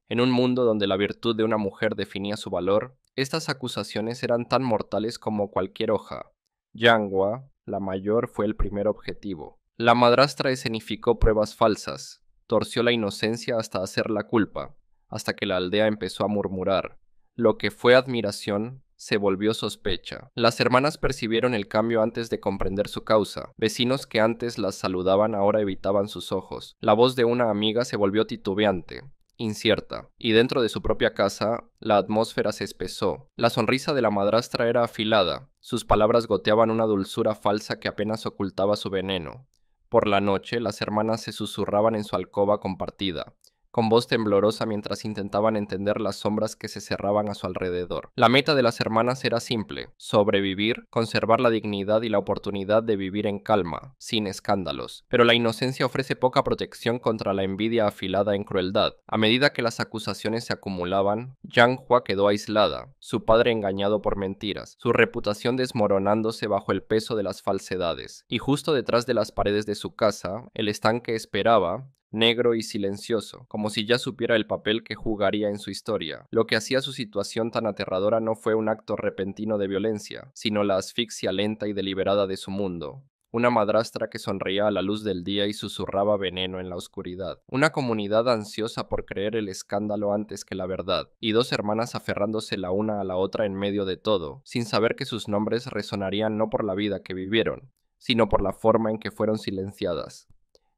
[SPEAKER 1] En un mundo donde la virtud de una mujer definía su valor, estas acusaciones eran tan mortales como cualquier hoja. Yangwa, la mayor, fue el primer objetivo. La madrastra escenificó pruebas falsas, torció la inocencia hasta hacer la culpa, hasta que la aldea empezó a murmurar. Lo que fue admiración se volvió sospecha. Las hermanas percibieron el cambio antes de comprender su causa. Vecinos que antes las saludaban ahora evitaban sus ojos. La voz de una amiga se volvió titubeante, incierta, y dentro de su propia casa la atmósfera se espesó. La sonrisa de la madrastra era afilada, sus palabras goteaban una dulzura falsa que apenas ocultaba su veneno. Por la noche, las hermanas se susurraban en su alcoba compartida, con voz temblorosa mientras intentaban entender las sombras que se cerraban a su alrededor. La meta de las hermanas era simple: sobrevivir, conservar la dignidad y la oportunidad de vivir en calma, sin escándalos. Pero la inocencia ofrece poca protección contra la envidia afilada en crueldad. A medida que las acusaciones se acumulaban, Yang Hua quedó aislada, su padre engañado por mentiras, su reputación desmoronándose bajo el peso de las falsedades. Y justo detrás de las paredes de su casa, el estanque esperaba, negro y silencioso, como si ya supiera el papel que jugaría en su historia. Lo que hacía su situación tan aterradora no fue un acto repentino de violencia, sino la asfixia lenta y deliberada de su mundo. Una madrastra que sonreía a la luz del día y susurraba veneno en la oscuridad. Una comunidad ansiosa por creer el escándalo antes que la verdad. Y dos hermanas aferrándose la una a la otra en medio de todo, sin saber que sus nombres resonarían no por la vida que vivieron, sino por la forma en que fueron silenciadas.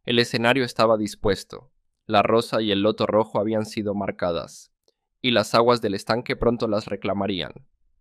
[SPEAKER 1] El escenario estaba dispuesto. La rosa y el loto rojo habían sido marcadas, y las aguas del estanque pronto las reclamarían.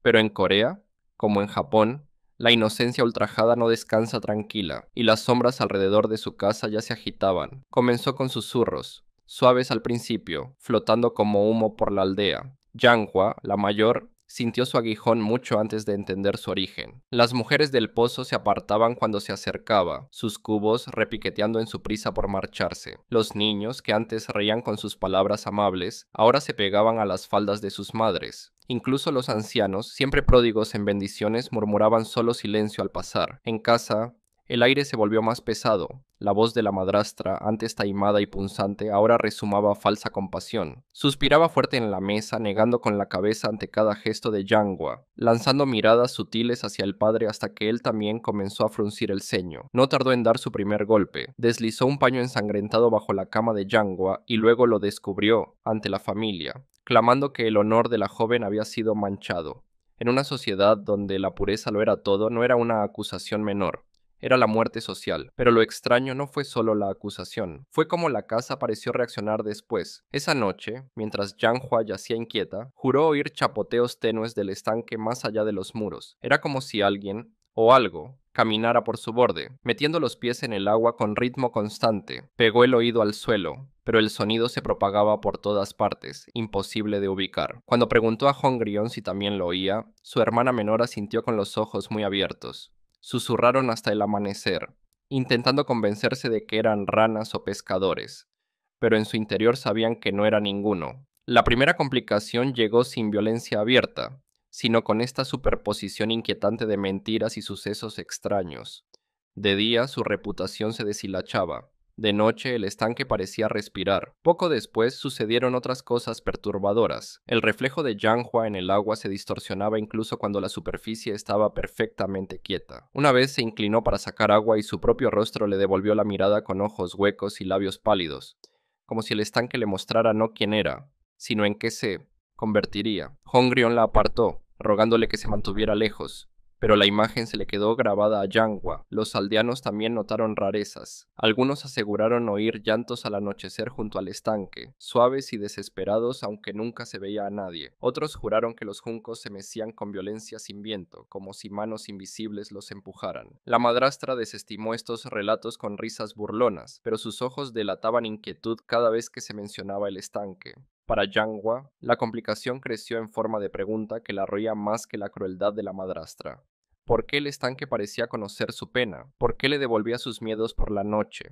[SPEAKER 1] Pero en Corea, como en Japón, la inocencia ultrajada no descansa tranquila, y las sombras alrededor de su casa ya se agitaban. Comenzó con susurros, suaves al principio, flotando como humo por la aldea. Yanghua, la mayor, sintió su aguijón mucho antes de entender su origen. Las mujeres del pozo se apartaban cuando se acercaba, sus cubos repiqueteando en su prisa por marcharse. Los niños, que antes reían con sus palabras amables, ahora se pegaban a las faldas de sus madres. Incluso los ancianos, siempre pródigos en bendiciones, murmuraban solo silencio al pasar. En casa, el aire se volvió más pesado. La voz de la madrastra, antes taimada y punzante, ahora rezumaba falsa compasión. Suspiraba fuerte en la mesa, negando con la cabeza ante cada gesto de Yanghua, lanzando miradas sutiles hacia el padre hasta que él también comenzó a fruncir el ceño. No tardó en dar su primer golpe. Deslizó un paño ensangrentado bajo la cama de Yanghua y luego lo descubrió ante la familia, clamando que el honor de la joven había sido manchado. En una sociedad donde la pureza lo era todo, no era una acusación menor. Era la muerte social, pero lo extraño no fue solo la acusación, fue como la casa pareció reaccionar después. Esa noche, mientras Yanghua yacía inquieta, juró oír chapoteos tenues del estanque más allá de los muros. Era como si alguien, o algo, caminara por su borde, metiendo los pies en el agua con ritmo constante. Pegó el oído al suelo, pero el sonido se propagaba por todas partes, imposible de ubicar. Cuando preguntó a Hongrion si también lo oía, su hermana menor asintió con los ojos muy abiertos. Susurraron hasta el amanecer, intentando convencerse de que eran ranas o pescadores, pero en su interior sabían que no era ninguno. La primera complicación llegó sin violencia abierta, sino con esta superposición inquietante de mentiras y sucesos extraños. De día su reputación se deshilachaba. De noche el estanque parecía respirar. Poco después sucedieron otras cosas perturbadoras. El reflejo de Yanghua en el agua se distorsionaba incluso cuando la superficie estaba perfectamente quieta. Una vez se inclinó para sacar agua y su propio rostro le devolvió la mirada con ojos huecos y labios pálidos, como si el estanque le mostrara no quién era, sino en qué se convertiría. Hongrion la apartó, rogándole que se mantuviera lejos, pero la imagen se le quedó grabada a Yanghua. Los aldeanos también notaron rarezas. Algunos aseguraron oír llantos al anochecer junto al estanque, suaves y desesperados aunque nunca se veía a nadie. Otros juraron que los juncos se mecían con violencia sin viento, como si manos invisibles los empujaran. La madrastra desestimó estos relatos con risas burlonas, pero sus ojos delataban inquietud cada vez que se mencionaba el estanque. Para Yanghua, la complicación creció en forma de pregunta que la roía más que la crueldad de la madrastra. ¿Por qué el estanque parecía conocer su pena? ¿Por qué le devolvía sus miedos por la noche,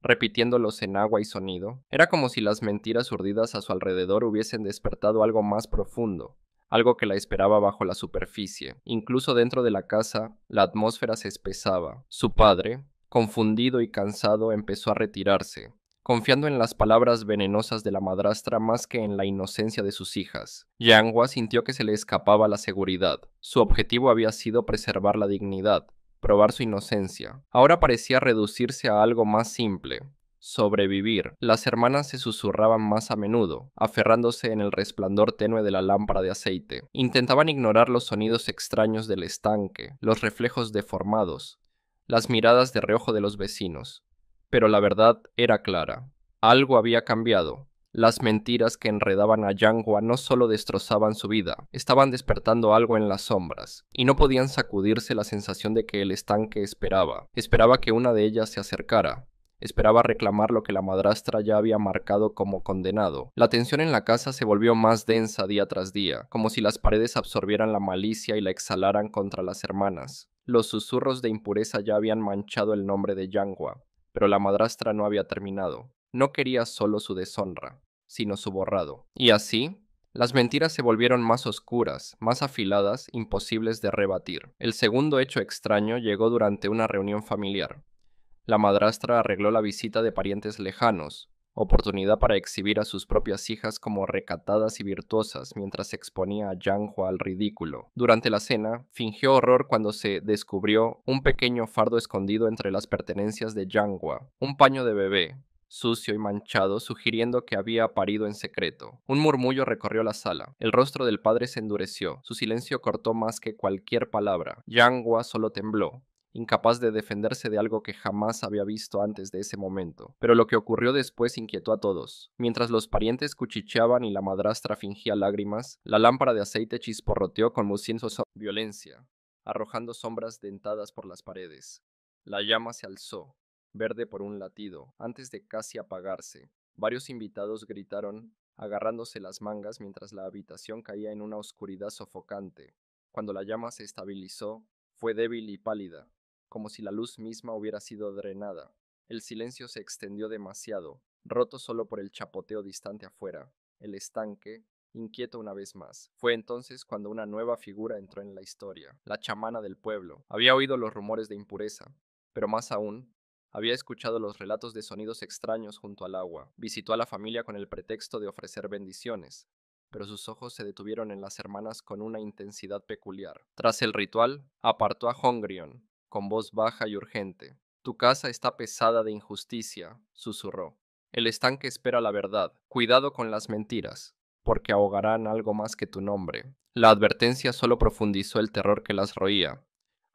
[SPEAKER 1] repitiéndolos en agua y sonido? Era como si las mentiras urdidas a su alrededor hubiesen despertado algo más profundo, algo que la esperaba bajo la superficie. Incluso dentro de la casa, la atmósfera se espesaba. Su padre, confundido y cansado, empezó a retirarse, confiando en las palabras venenosas de la madrastra más que en la inocencia de sus hijas. Yanghua sintió que se le escapaba la seguridad. Su objetivo había sido preservar la dignidad, probar su inocencia. Ahora parecía reducirse a algo más simple: sobrevivir. Las hermanas se susurraban más a menudo, aferrándose en el resplandor tenue de la lámpara de aceite. Intentaban ignorar los sonidos extraños del estanque, los reflejos deformados, las miradas de reojo de los vecinos. Pero la verdad era clara. Algo había cambiado. Las mentiras que enredaban a Yanghua no solo destrozaban su vida, estaban despertando algo en las sombras, y no podían sacudirse la sensación de que el estanque esperaba. Esperaba que una de ellas se acercara. Esperaba reclamar lo que la madrastra ya había marcado como condenado. La tensión en la casa se volvió más densa día tras día, como si las paredes absorbieran la malicia y la exhalaran contra las hermanas. Los susurros de impureza ya habían manchado el nombre de Yanghua, pero la madrastra no había terminado. No quería solo su deshonra, sino su borrado. Y así, las mentiras se volvieron más oscuras, más afiladas, imposibles de rebatir. El segundo hecho extraño llegó durante una reunión familiar. La madrastra arregló la visita de parientes lejanos, oportunidad para exhibir a sus propias hijas como recatadas y virtuosas mientras exponía a Yanghua al ridículo. Durante la cena, fingió horror cuando se descubrió un pequeño fardo escondido entre las pertenencias de Yanghua, un paño de bebé, sucio y manchado, sugiriendo que había parido en secreto. Un murmullo recorrió la sala. El rostro del padre se endureció. Su silencio cortó más que cualquier palabra. Yanghua solo tembló, incapaz de defenderse de algo que jamás había visto antes de ese momento. Pero lo que ocurrió después inquietó a todos. Mientras los parientes cuchicheaban y la madrastra fingía lágrimas, la lámpara de aceite chisporroteó con mucientos violencia, arrojando sombras dentadas por las paredes. La llama se alzó, verde por un latido, antes de casi apagarse. Varios invitados gritaron, agarrándose las mangas mientras la habitación caía en una oscuridad sofocante. Cuando la llama se estabilizó, fue débil y pálida, como si la luz misma hubiera sido drenada. El silencio se extendió demasiado, roto solo por el chapoteo distante afuera. El estanque, inquieto una vez más. Fue entonces cuando una nueva figura entró en la historia, la chamana del pueblo. Había oído los rumores de impureza, pero más aún, había escuchado los relatos de sonidos extraños junto al agua. Visitó a la familia con el pretexto de ofrecer bendiciones, pero sus ojos se detuvieron en las hermanas con una intensidad peculiar. Tras el ritual, apartó a Hongrion, con voz baja y urgente. Tu casa está pesada de injusticia, susurró. El estanque espera la verdad. Cuidado con las mentiras, porque ahogarán algo más que tu nombre. La advertencia solo profundizó el terror que las roía.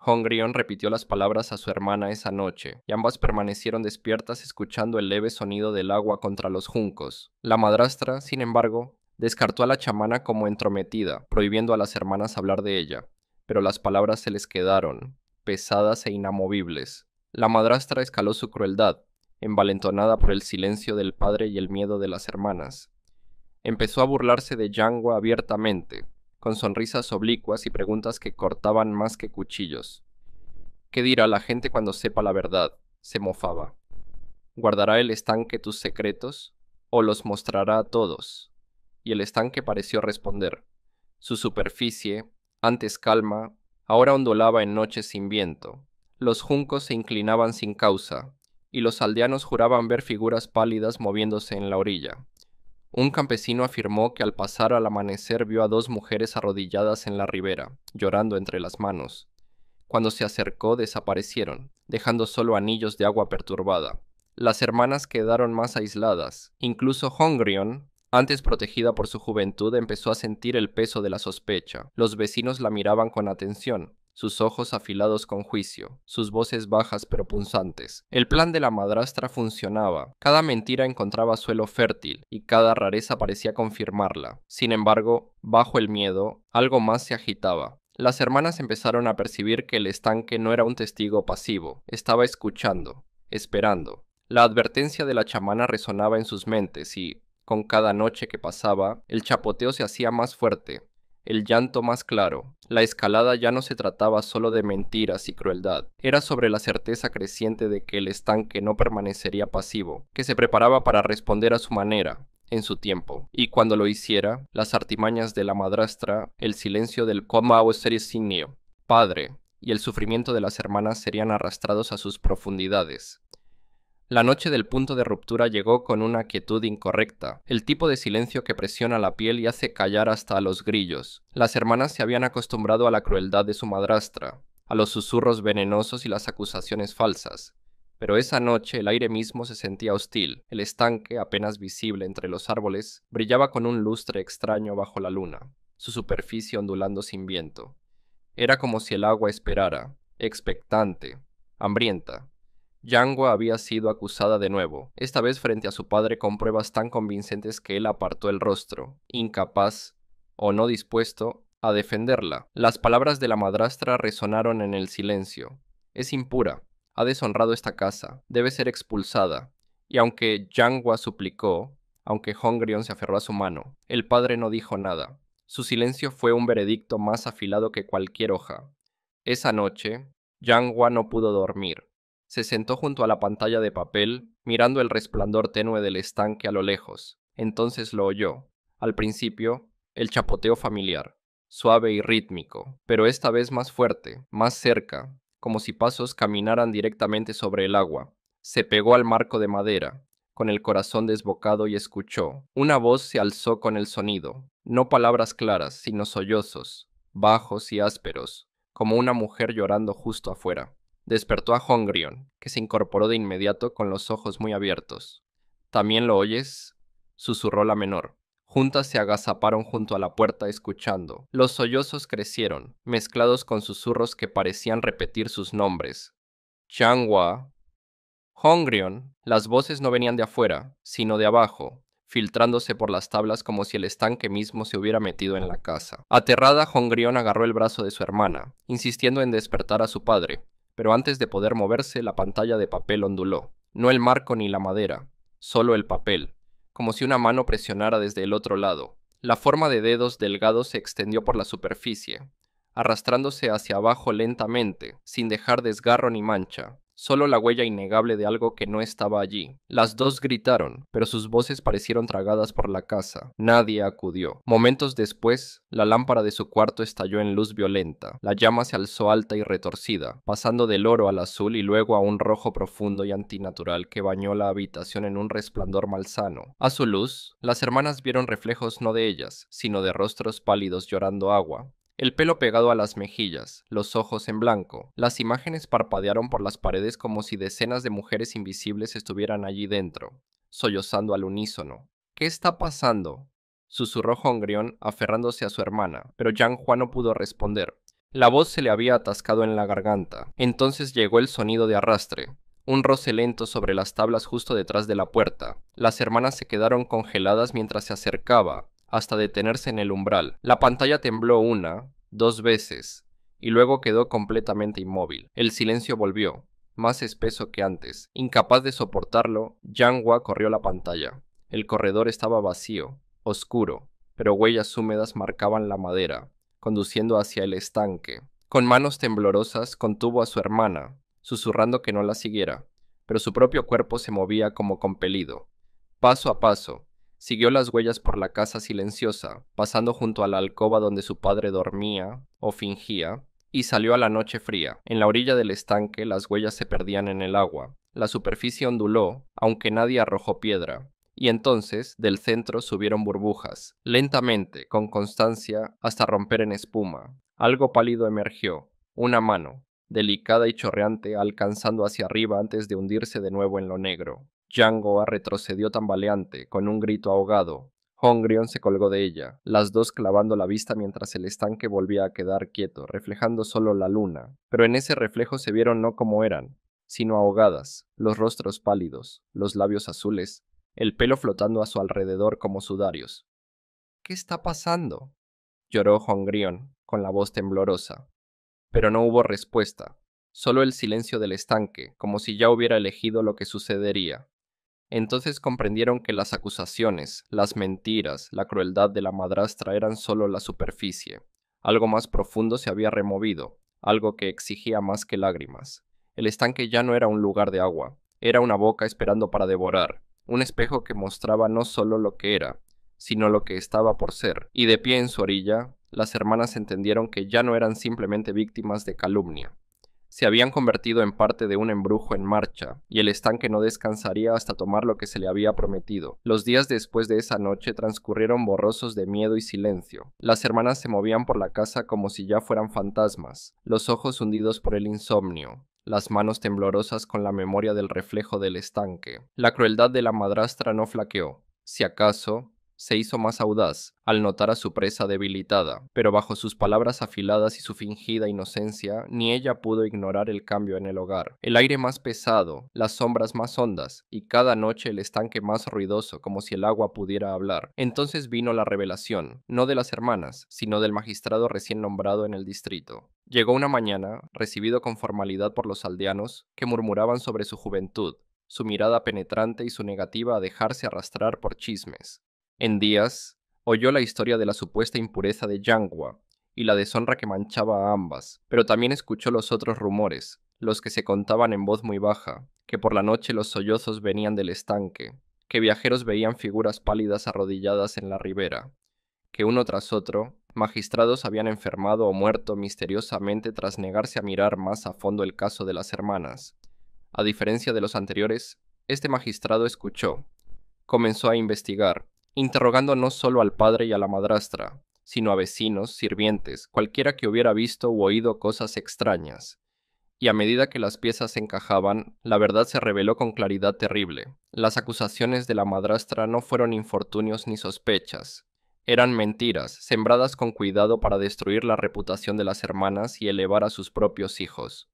[SPEAKER 1] Hongrion repitió las palabras a su hermana esa noche, y ambas permanecieron despiertas escuchando el leve sonido del agua contra los juncos. La madrastra, sin embargo, descartó a la chamana como entrometida, prohibiendo a las hermanas hablar de ella, pero las palabras se les quedaron, pesadas e inamovibles. La madrastra escaló su crueldad, envalentonada por el silencio del padre y el miedo de las hermanas. Empezó a burlarse de Yangua abiertamente, con sonrisas oblicuas y preguntas que cortaban más que cuchillos. ¿Qué dirá la gente cuando sepa la verdad?, se mofaba. ¿Guardará el estanque tus secretos o los mostrará a todos? Y el estanque pareció responder. Su superficie, antes calma, ahora ondulaba en noches sin viento. Los juncos se inclinaban sin causa, y los aldeanos juraban ver figuras pálidas moviéndose en la orilla. Un campesino afirmó que al pasar al amanecer vio a dos mujeres arrodilladas en la ribera, llorando entre las manos. Cuando se acercó desaparecieron, dejando solo anillos de agua perturbada. Las hermanas quedaron más aisladas. Incluso Hongrion, antes protegida por su juventud, empezó a sentir el peso de la sospecha. Los vecinos la miraban con atención, sus ojos afilados con juicio, sus voces bajas pero punzantes. El plan de la madrastra funcionaba. Cada mentira encontraba suelo fértil y cada rareza parecía confirmarla. Sin embargo, bajo el miedo, algo más se agitaba. Las hermanas empezaron a percibir que el estanque no era un testigo pasivo, estaba escuchando, esperando. La advertencia de la chamana resonaba en sus mentes y, con cada noche que pasaba, el chapoteo se hacía más fuerte, el llanto más claro. La escalada ya no se trataba solo de mentiras y crueldad, era sobre la certeza creciente de que el estanque no permanecería pasivo, que se preparaba para responder a su manera, en su tiempo, y cuando lo hiciera, las artimañas de la madrastra, el silencio del coma o sericinio, padre, y el sufrimiento de las hermanas serían arrastrados a sus profundidades. La noche del punto de ruptura llegó con una quietud incorrecta, el tipo de silencio que presiona la piel y hace callar hasta a los grillos. Las hermanas se habían acostumbrado a la crueldad de su madrastra, a los susurros venenosos y las acusaciones falsas. Pero esa noche el aire mismo se sentía hostil. El estanque, apenas visible entre los árboles, brillaba con un lustre extraño bajo la luna, su superficie ondulando sin viento. Era como si el agua esperara, expectante, hambrienta. Yangua había sido acusada de nuevo, esta vez frente a su padre con pruebas tan convincentes que él apartó el rostro, incapaz, o no dispuesto, a defenderla. Las palabras de la madrastra resonaron en el silencio. Es impura, ha deshonrado esta casa, debe ser expulsada. Y aunque Yangua suplicó, aunque Hongrion se aferró a su mano, el padre no dijo nada. Su silencio fue un veredicto más afilado que cualquier hoja. Esa noche, Yangua no pudo dormir. Se sentó junto a la pantalla de papel, mirando el resplandor tenue del estanque a lo lejos. Entonces lo oyó. Al principio, el chapoteo familiar, suave y rítmico, pero esta vez más fuerte, más cerca, como si pasos caminaran directamente sobre el agua. Se pegó al marco de madera, con el corazón desbocado y escuchó. Una voz se alzó con el sonido, no palabras claras, sino sollozos, bajos y ásperos, como una mujer llorando justo afuera. Despertó a Hongrion, que se incorporó de inmediato con los ojos muy abiertos. ¿También lo oyes?, susurró la menor. Juntas se agazaparon junto a la puerta escuchando. Los sollozos crecieron, mezclados con susurros que parecían repetir sus nombres. Changhua, Hongrion. Las voces no venían de afuera, sino de abajo, filtrándose por las tablas como si el estanque mismo se hubiera metido en la casa. Aterrada, Hongrion agarró el brazo de su hermana, insistiendo en despertar a su padre, pero antes de poder moverse, la pantalla de papel onduló. No el marco ni la madera, solo el papel, como si una mano presionara desde el otro lado. La forma de dedos delgados se extendió por la superficie, arrastrándose hacia abajo lentamente, sin dejar desgarro ni mancha, solo la huella innegable de algo que no estaba allí. Las dos gritaron, pero sus voces parecieron tragadas por la casa. Nadie acudió. Momentos después, la lámpara de su cuarto estalló en luz violenta. La llama se alzó alta y retorcida, pasando del oro al azul y luego a un rojo profundo y antinatural que bañó la habitación en un resplandor malsano. A su luz, las hermanas vieron reflejos no de ellas, sino de rostros pálidos llorando agua. El pelo pegado a las mejillas, los ojos en blanco. Las imágenes parpadearon por las paredes como si decenas de mujeres invisibles estuvieran allí dentro, sollozando al unísono. ¿Qué está pasando?, susurró Hongrion aferrándose a su hermana, pero Yang Hua no pudo responder. La voz se le había atascado en la garganta. Entonces llegó el sonido de arrastre, un roce lento sobre las tablas justo detrás de la puerta. Las hermanas se quedaron congeladas mientras se acercaba, hasta detenerse en el umbral. La pantalla tembló una, dos veces, y luego quedó completamente inmóvil. El silencio volvió, más espeso que antes. Incapaz de soportarlo, Yang Hua corrió la pantalla. El corredor estaba vacío, oscuro, pero huellas húmedas marcaban la madera, conduciendo hacia el estanque. Con manos temblorosas contuvo a su hermana, susurrando que no la siguiera, pero su propio cuerpo se movía como compelido. Paso a paso, siguió las huellas por la casa silenciosa, pasando junto a la alcoba donde su padre dormía, o fingía, y salió a la noche fría. En la orilla del estanque las huellas se perdían en el agua. La superficie onduló, aunque nadie arrojó piedra. Y entonces, del centro subieron burbujas, lentamente, con constancia, hasta romper en espuma. Algo pálido emergió, una mano, delicada y chorreante, alcanzando hacia arriba antes de hundirse de nuevo en lo negro. Yang Hua retrocedió tambaleante, con un grito ahogado. Hongrion se colgó de ella, las dos clavando la vista mientras el estanque volvía a quedar quieto, reflejando solo la luna. Pero en ese reflejo se vieron no como eran, sino ahogadas, los rostros pálidos, los labios azules, el pelo flotando a su alrededor como sudarios. ¿Qué está pasando?, lloró Hongrion, con la voz temblorosa. Pero no hubo respuesta, solo el silencio del estanque, como si ya hubiera elegido lo que sucedería. Entonces comprendieron que las acusaciones, las mentiras, la crueldad de la madrastra eran solo la superficie. Algo más profundo se había removido, algo que exigía más que lágrimas. El estanque ya no era un lugar de agua, era una boca esperando para devorar, un espejo que mostraba no solo lo que era, sino lo que estaba por ser. Y de pie en su orilla, las hermanas entendieron que ya no eran simplemente víctimas de calumnia. Se habían convertido en parte de un embrujo en marcha, y el estanque no descansaría hasta tomar lo que se le había prometido. Los días después de esa noche transcurrieron borrosos de miedo y silencio. Las hermanas se movían por la casa como si ya fueran fantasmas, los ojos hundidos por el insomnio, las manos temblorosas con la memoria del reflejo del estanque. La crueldad de la madrastra no flaqueó. Si acaso, se hizo más audaz al notar a su presa debilitada, pero bajo sus palabras afiladas y su fingida inocencia, ni ella pudo ignorar el cambio en el hogar. El aire más pesado, las sombras más hondas, y cada noche el estanque más ruidoso, como si el agua pudiera hablar. Entonces vino la revelación, no de las hermanas, sino del magistrado recién nombrado en el distrito. Llegó una mañana, recibido con formalidad por los aldeanos, que murmuraban sobre su juventud, su mirada penetrante y su negativa a dejarse arrastrar por chismes. En días, oyó la historia de la supuesta impureza de Yang Hua y la deshonra que manchaba a ambas, pero también escuchó los otros rumores, los que se contaban en voz muy baja, que por la noche los sollozos venían del estanque, que viajeros veían figuras pálidas arrodilladas en la ribera, que uno tras otro, magistrados habían enfermado o muerto misteriosamente tras negarse a mirar más a fondo el caso de las hermanas. A diferencia de los anteriores, este magistrado escuchó, comenzó a investigar, interrogando no solo al padre y a la madrastra, sino a vecinos, sirvientes, cualquiera que hubiera visto u oído cosas extrañas. Y a medida que las piezas se encajaban, la verdad se reveló con claridad terrible. Las acusaciones de la madrastra no fueron infortunios ni sospechas. Eran mentiras, sembradas con cuidado para destruir la reputación de las hermanas y elevar a sus propios hijos.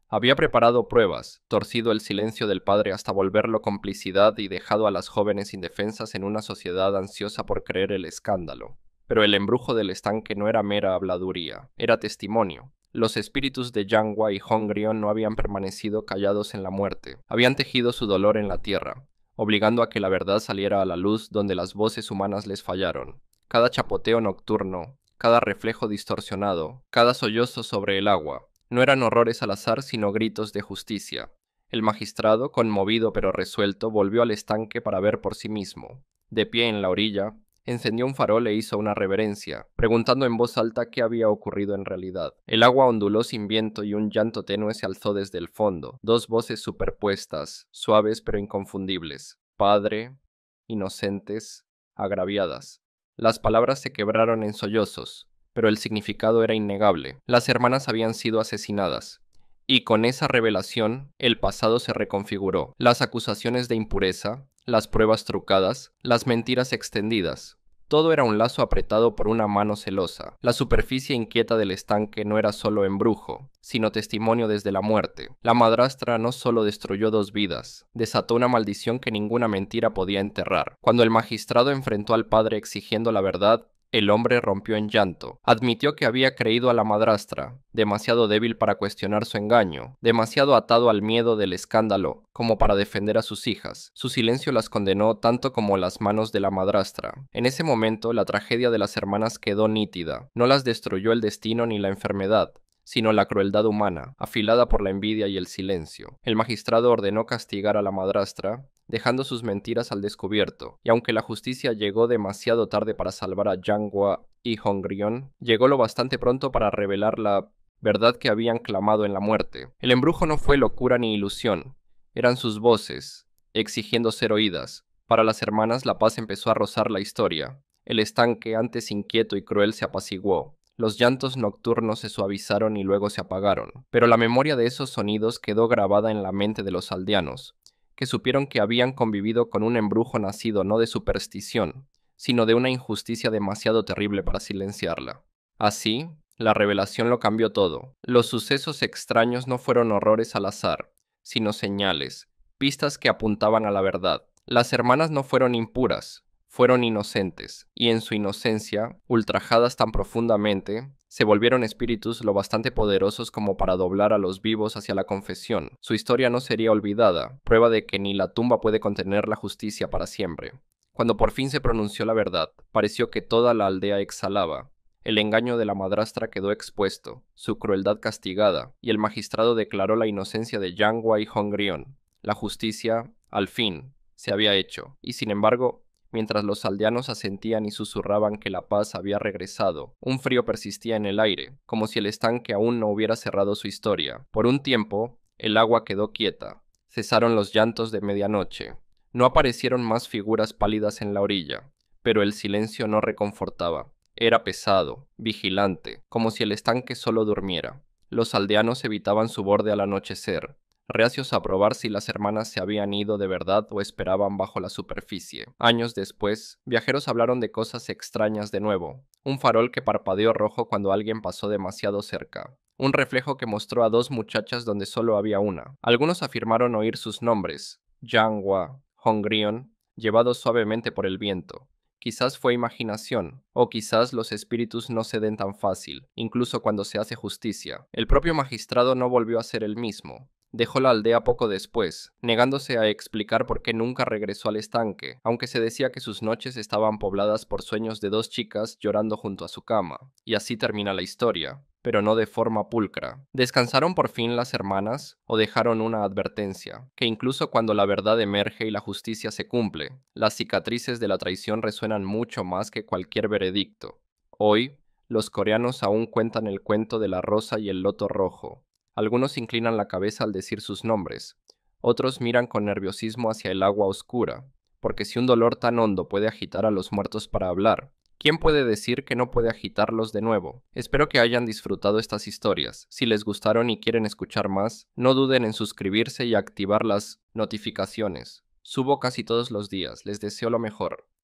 [SPEAKER 1] Había preparado pruebas, torcido el silencio del padre hasta volverlo complicidad y dejado a las jóvenes indefensas en una sociedad ansiosa por creer el escándalo. Pero el embrujo del estanque no era mera habladuría, era testimonio. Los espíritus de Yanhua y Hongrion no habían permanecido callados en la muerte, habían tejido su dolor en la tierra, obligando a que la verdad saliera a la luz donde las voces humanas les fallaron. Cada chapoteo nocturno, cada reflejo distorsionado, cada sollozo sobre el agua, no eran horrores al azar sino gritos de justicia. El magistrado, conmovido pero resuelto, volvió al estanque para ver por sí mismo. De pie en la orilla, encendió un farol e hizo una reverencia, preguntando en voz alta qué había ocurrido en realidad. El agua onduló sin viento y un llanto tenue se alzó desde el fondo. Dos voces superpuestas, suaves pero inconfundibles. Padre, inocentes, agraviadas. Las palabras se quebraron en sollozos, pero el significado era innegable. Las hermanas habían sido asesinadas. Y con esa revelación, el pasado se reconfiguró. Las acusaciones de impureza, las pruebas trucadas, las mentiras extendidas. Todo era un lazo apretado por una mano celosa. La superficie inquieta del estanque no era solo embrujo, sino testimonio desde la muerte. La madrastra no solo destruyó 2 vidas, desató una maldición que ninguna mentira podía enterrar. Cuando el magistrado enfrentó al padre exigiendo la verdad, el hombre rompió en llanto. Admitió que había creído a la madrastra, demasiado débil para cuestionar su engaño, demasiado atado al miedo del escándalo como para defender a sus hijas. Su silencio las condenó tanto como las manos de la madrastra. En ese momento, la tragedia de las hermanas quedó nítida. No las destruyó el destino ni la enfermedad, sino la crueldad humana, afilada por la envidia y el silencio. El magistrado ordenó castigar a la madrastra, dejando sus mentiras al descubierto, y aunque la justicia llegó demasiado tarde para salvar a Yanhua y Hongrion, llegó lo bastante pronto para revelar la verdad que habían clamado en la muerte. El embrujo no fue locura ni ilusión, eran sus voces, exigiendo ser oídas. Para las hermanas la paz empezó a rozar la historia. El estanque, antes inquieto y cruel, se apaciguó. Los llantos nocturnos se suavizaron y luego se apagaron, pero la memoria de esos sonidos quedó grabada en la mente de los aldeanos, que supieron que habían convivido con un embrujo nacido no de superstición, sino de una injusticia demasiado terrible para silenciarla. Así, la revelación lo cambió todo. Los sucesos extraños no fueron horrores al azar, sino señales, pistas que apuntaban a la verdad. Las hermanas no fueron impuras, fueron inocentes, y en su inocencia, ultrajadas tan profundamente, se volvieron espíritus lo bastante poderosos como para doblar a los vivos hacia la confesión. Su historia no sería olvidada, prueba de que ni la tumba puede contener la justicia para siempre. Cuando por fin se pronunció la verdad, pareció que toda la aldea exhalaba. El engaño de la madrastra quedó expuesto, su crueldad castigada, y el magistrado declaró la inocencia de Yanhua y Hongrion. La justicia, al fin, se había hecho, y sin embargo, mientras los aldeanos asentían y susurraban que la paz había regresado, un frío persistía en el aire, como si el estanque aún no hubiera cerrado su historia. Por un tiempo, el agua quedó quieta. Cesaron los llantos de medianoche. No aparecieron más figuras pálidas en la orilla, pero el silencio no reconfortaba. Era pesado, vigilante, como si el estanque solo durmiera. Los aldeanos evitaban su borde al anochecer, reacios a probar si las hermanas se habían ido de verdad o esperaban bajo la superficie. Años después, viajeros hablaron de cosas extrañas de nuevo. Un farol que parpadeó rojo cuando alguien pasó demasiado cerca. Un reflejo que mostró a 2 muchachas donde solo había una. Algunos afirmaron oír sus nombres, Yanhua, Hongrion, llevados suavemente por el viento. Quizás fue imaginación, o quizás los espíritus no ceden tan fácil, incluso cuando se hace justicia. El propio magistrado no volvió a ser el mismo. Dejó la aldea poco después, negándose a explicar por qué nunca regresó al estanque, aunque se decía que sus noches estaban pobladas por sueños de 2 chicas llorando junto a su cama. Y así termina la historia, pero no de forma pulcra. ¿Descansaron por fin las hermanas o dejaron una advertencia? Que incluso cuando la verdad emerge y la justicia se cumple, las cicatrices de la traición resuenan mucho más que cualquier veredicto. Hoy, los coreanos aún cuentan el cuento de la rosa y el loto rojo. Algunos inclinan la cabeza al decir sus nombres, otros miran con nerviosismo hacia el agua oscura, porque si un dolor tan hondo puede agitar a los muertos para hablar, ¿Quién puede decir que no puede agitarlos de nuevo? Espero que hayan disfrutado estas historias. Si les gustaron y quieren escuchar más, no duden en suscribirse y activar las notificaciones. Subo casi todos los días. Les deseo lo mejor.